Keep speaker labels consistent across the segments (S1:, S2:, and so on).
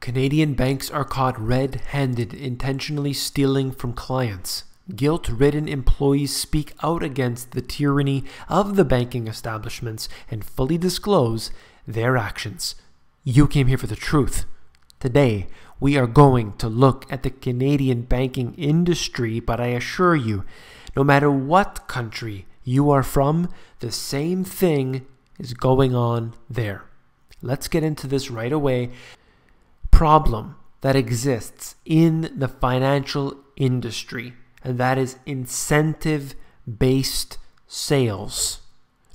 S1: Canadian banks are caught red-handed intentionally stealing from clients. Guilt-ridden employees speak out against the tyranny of the banking establishments and fully disclose their actions. You came here for the truth. Today, we are going to look at the Canadian banking industry, but I assure you, no matter what country you are from, the same thing is going on there. Let's get into this right away. Problem that exists in the financial industry, and that is incentive-based sales.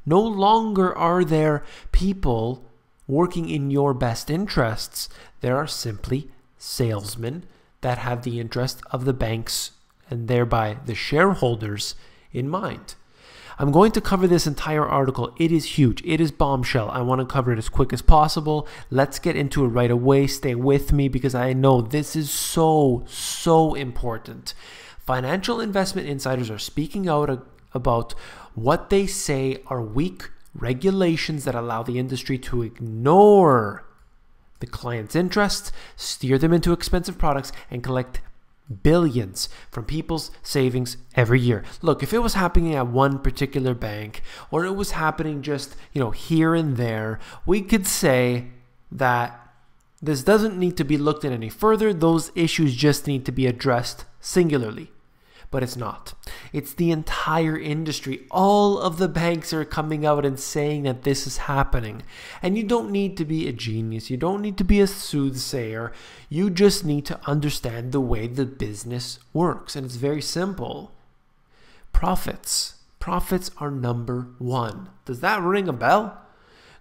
S1: No longer are there people working in your best interests. There are simply salesmen that have the interest of the banks and thereby the shareholders in mind. I'm going to cover this entire article. It is huge. It is bombshell. I want to cover it as quick as possible. Let's get into it right away. Stay with me because I know this is so important. Financial investment insiders are speaking out about what they say are weak regulations that allow the industry to ignore the client's interests, steer them into expensive products, and collect billions from people's savings every year. Look, if it was happening at one particular bank or it was happening just, here and there, we could say that this doesn't need to be looked at any further. Those issues just need to be addressed singularly. But it's not. It's the entire industry. All of the banks are coming out and saying that this is happening. And you don't need to be a genius. You don't need to be a soothsayer. You just need to understand the way the business works. And it's very simple. Profits. Profits are number one. Does that ring a bell?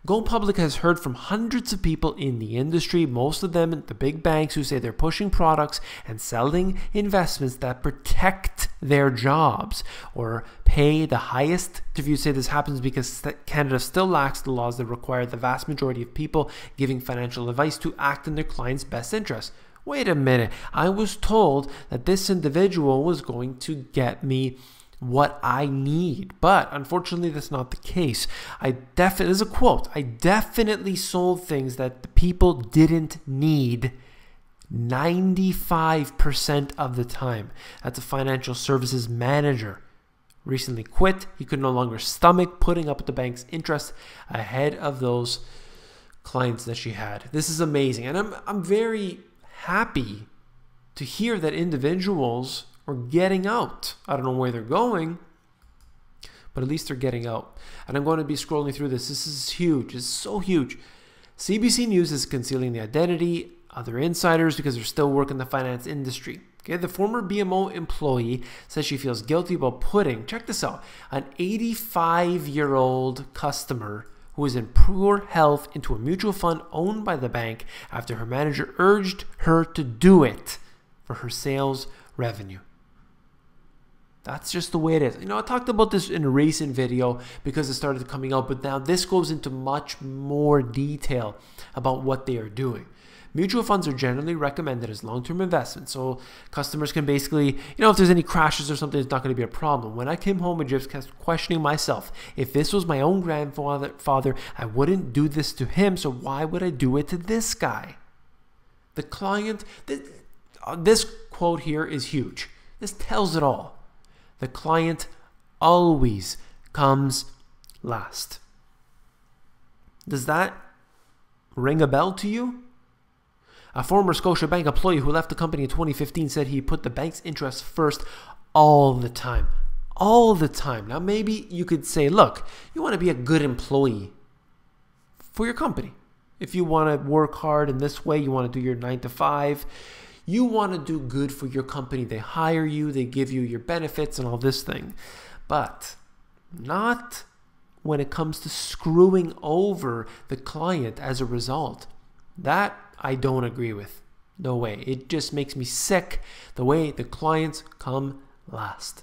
S1: Go Public has heard from hundreds of people in the industry, most of them at the big banks, who say they're pushing products and selling investments that protect their jobs or pay the highest. If you say this happens because Canada still lacks the laws that require the vast majority of people giving financial advice to act in their clients' best interest. Wait a minute, I was told that this individual was going to get me what I need, but unfortunately that's not the case. This is a quote, I definitely sold things that the people didn't need 95% of the time. That's a financial services manager. Recently quit. He could no longer stomach putting up the bank's interest ahead of those clients that she had. This is amazing, and I'm very happy to hear that individuals are getting out. I don't know where they're going, but at least they're getting out. And I'm going to be scrolling through this. This is huge. It's so huge. CBC News is concealing the identity of their insiders because they're still working the finance industry. Okay, the former BMO employee says she feels guilty about putting, check this out, an 85-year-old customer who is in poor health into a mutual fund owned by the bank after her manager urged her to do it for her sales revenue. That's just the way it is. I talked about this in a recent video because it started coming out, but now this goes into much more detail about what they are doing. Mutual funds are generally recommended as long-term investments, so customers can basically, if there's any crashes or something, it's not going to be a problem. When I came home, I just kept questioning myself. If this was my own grandfather, I wouldn't do this to him, so why would I do it to this guy? The client, this quote here is huge. This tells it all. The client always comes last. Does that ring a bell to you? A former Scotiabank employee who left the company in 2015 said he put the bank's interests first all the time. All the time. Now maybe you could say, look, you want to be a good employee for your company. If you want to work hard in this way, you want to do your 9 to 5, you want to do good for your company. They hire you, they give you your benefits and all this thing. But not when it comes to screwing over the client as a result. That I don't agree with. No way. It just makes me sick the way the clients come last.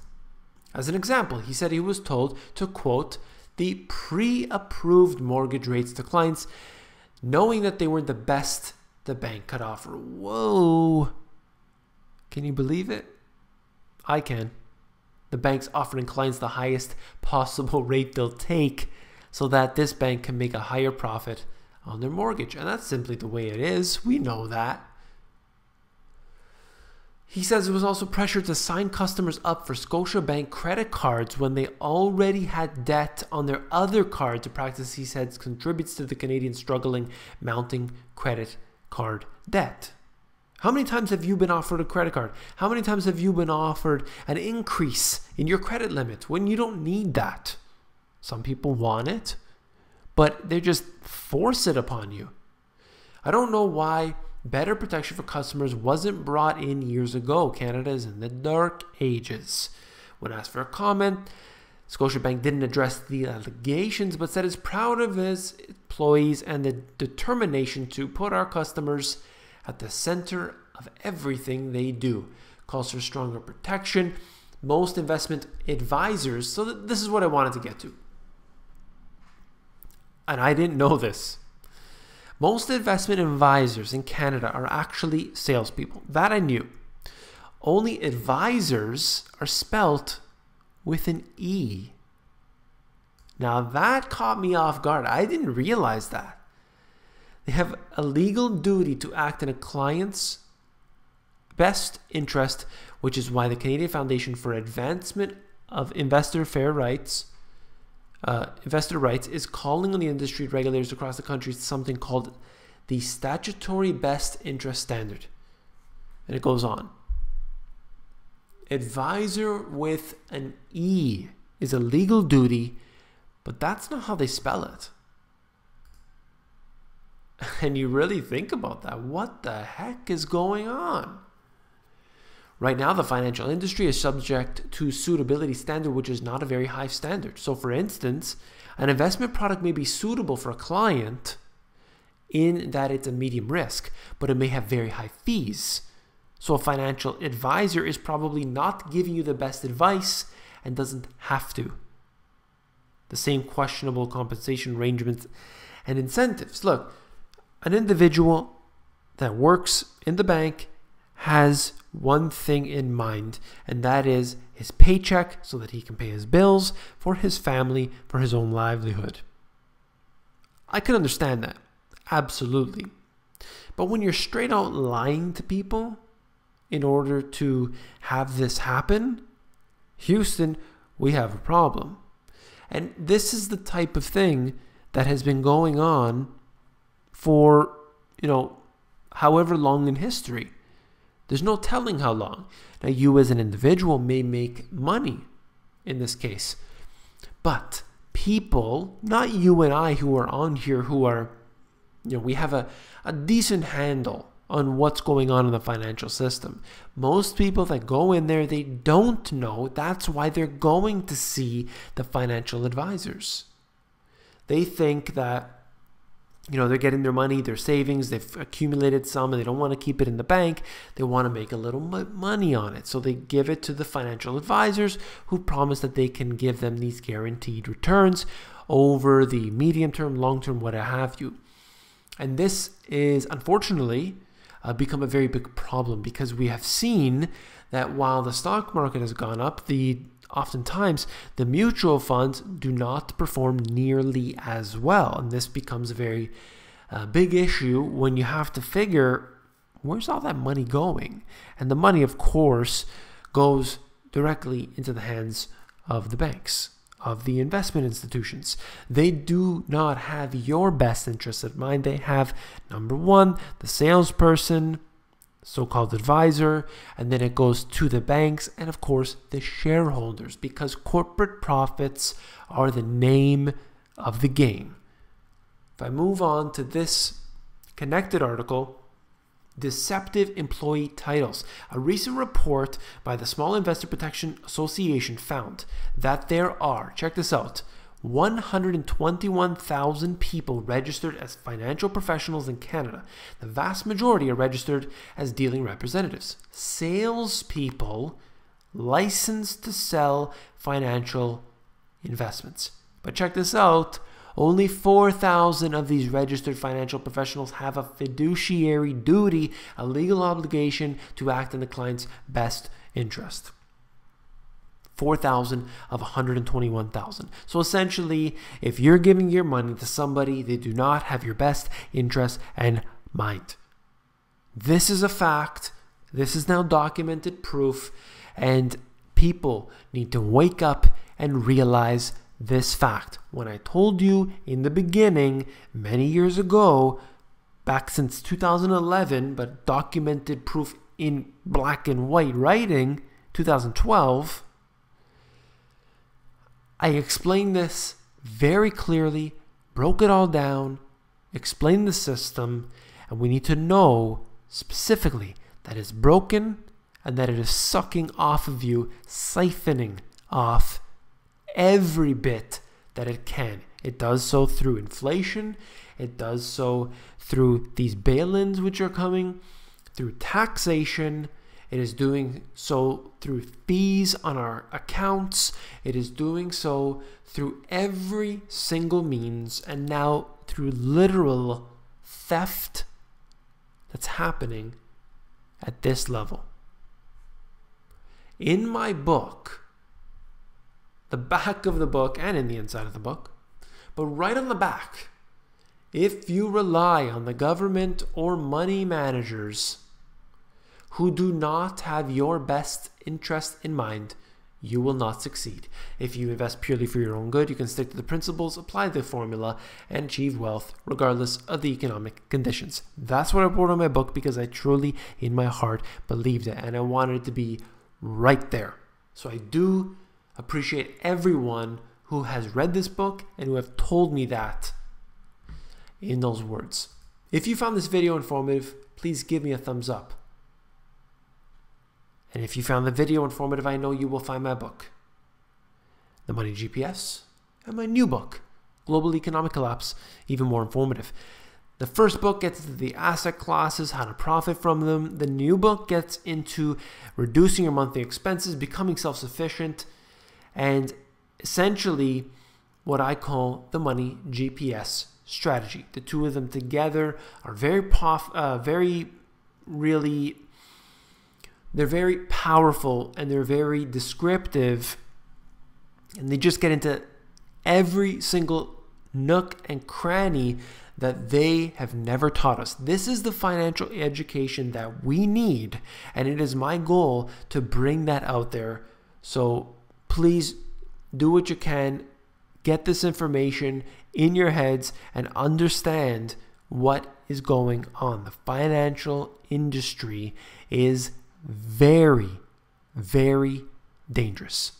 S1: As an example, he said he was told to quote the pre-approved mortgage rates to clients, knowing that they were the best the bank could offer. Whoa. Can you believe it? I can. The bank's offering clients the highest possible rate they'll take so that this bank can make a higher profit on their mortgage. And that's simply the way it is. We know that. He says it was also pressure to sign customers up for Scotiabank credit cards when they already had debt on their other cards. A practice, he says, contributes to the Canadians struggling mounting credit card debt. How many times have you been offered a credit card? How many times have you been offered an increase in your credit limit when you don't need that? Some people want it, but they just force it upon you. I don't know why better protection for customers wasn't brought in years ago. Canada is in the dark ages. When asked for a comment, Scotiabank didn't address the allegations, but said it's proud of its employees and the determination to put our customers at the center of everything they do. Calls for stronger protection. Most investment advisors, so this is what I wanted to get to. And I didn't know this. Most investment advisors in Canada are actually salespeople. That I knew. Only advisors are spelt with an E. Now that caught me off guard. I didn't realize that. They have a legal duty to act in a client's best interest, which is why the Canadian Foundation for Advancement of Investor Rights is calling on the industry regulators across the country something called the Statutory Best Interest Standard. And it goes on. Advisor with an E is a legal duty, but that's not how they spell it. And you really think about that. What the heck is going on? Right now, the financial industry is subject to suitability standard, which is not a very high standard. So for instance, an investment product may be suitable for a client in that it's a medium risk, but it may have very high fees. So a financial advisor is probably not giving you the best advice and doesn't have to. The same questionable compensation arrangements and incentives. Look, an individual that works in the bank has one thing in mind, and that is his paycheck so that he can pay his bills for his family, for his own livelihood. I can understand that, absolutely. But when you're straight out lying to people in order to have this happen, Houston, we have a problem. And this is the type of thing that has been going on for, however long in history. There's no telling how long. Now, you as an individual may make money in this case, but people, not you and I who are on here, who are, we have a decent handle on what's going on in the financial system. Most people that go in there, they don't know. That's why they're going to see the financial advisors. They think that they're getting their money, their savings, they've accumulated some and they don't want to keep it in the bank. They want to make a little money on it. So they give it to the financial advisors who promise that they can give them these guaranteed returns over the medium term, long term, what have you. And this is unfortunately become a very big problem because we have seen that while the stock market has gone up, oftentimes the mutual funds do not perform nearly as well. And this becomes a very big issue when you have to figure, where's all that money going? And the money, of course, goes directly into the hands of the banks, of the investment institutions. They do not have your best interests in mind. They have, number one, the salesperson, so-called advisor, and then it goes to the banks and of course the shareholders, because corporate profits are the name of the game. If I move on to this connected article, deceptive employee titles. A recent report by the Small Investor Protection Association found that there are, check this out, 121,000 people registered as financial professionals in Canada. The vast majority are registered as dealing representatives, salespeople licensed to sell financial investments. But check this out, only 4,000 of these registered financial professionals have a fiduciary duty, a legal obligation to act in the client's best interest. 4,000 of 121,000. So essentially, if you're giving your money to somebody, they do not have your best interest in mind. This is a fact, This is now documented proof, and people need to wake up and realize this fact. When I told you in the beginning, many years ago, back since 2011, but documented proof in black and white writing, 2012, I explained this very clearly, broke it all down, explained the system, and we need to know specifically that it's broken and that it is sucking off of you, siphoning off every bit that it can. It does so through inflation. It does so through these bail-ins which are coming, through taxation. It is doing so through fees on our accounts. It is doing so through every single means, and now through literal theft that's happening at this level. In my book, the back of the book and in the inside of the book, but right on the back, if you rely on the government or money managers who do not have your best interest in mind, you will not succeed. If you invest purely for your own good, you can stick to the principles, apply the formula, and achieve wealth regardless of the economic conditions. That's what I wrote in my book because I truly, in my heart, believed it, and I wanted it to be right there. So I do appreciate everyone who has read this book and who have told me that in those words. If you found this video informative, please give me a thumbs up. And if you found the video informative, I know you will find my book, The Money GPS, and my new book, Global Economic Collapse, even more informative. The first book gets into the asset classes, how to profit from them. The new book gets into reducing your monthly expenses, becoming self-sufficient, and essentially what I call the Money GPS strategy. The two of them together are very powerful, and they're very descriptive, and they just get into every single nook and cranny that they have never taught us. This is the financial education that we need, and it is my goal to bring that out there. So please do what you can, get this information in your heads and understand what is going on. The financial industry is very, very dangerous.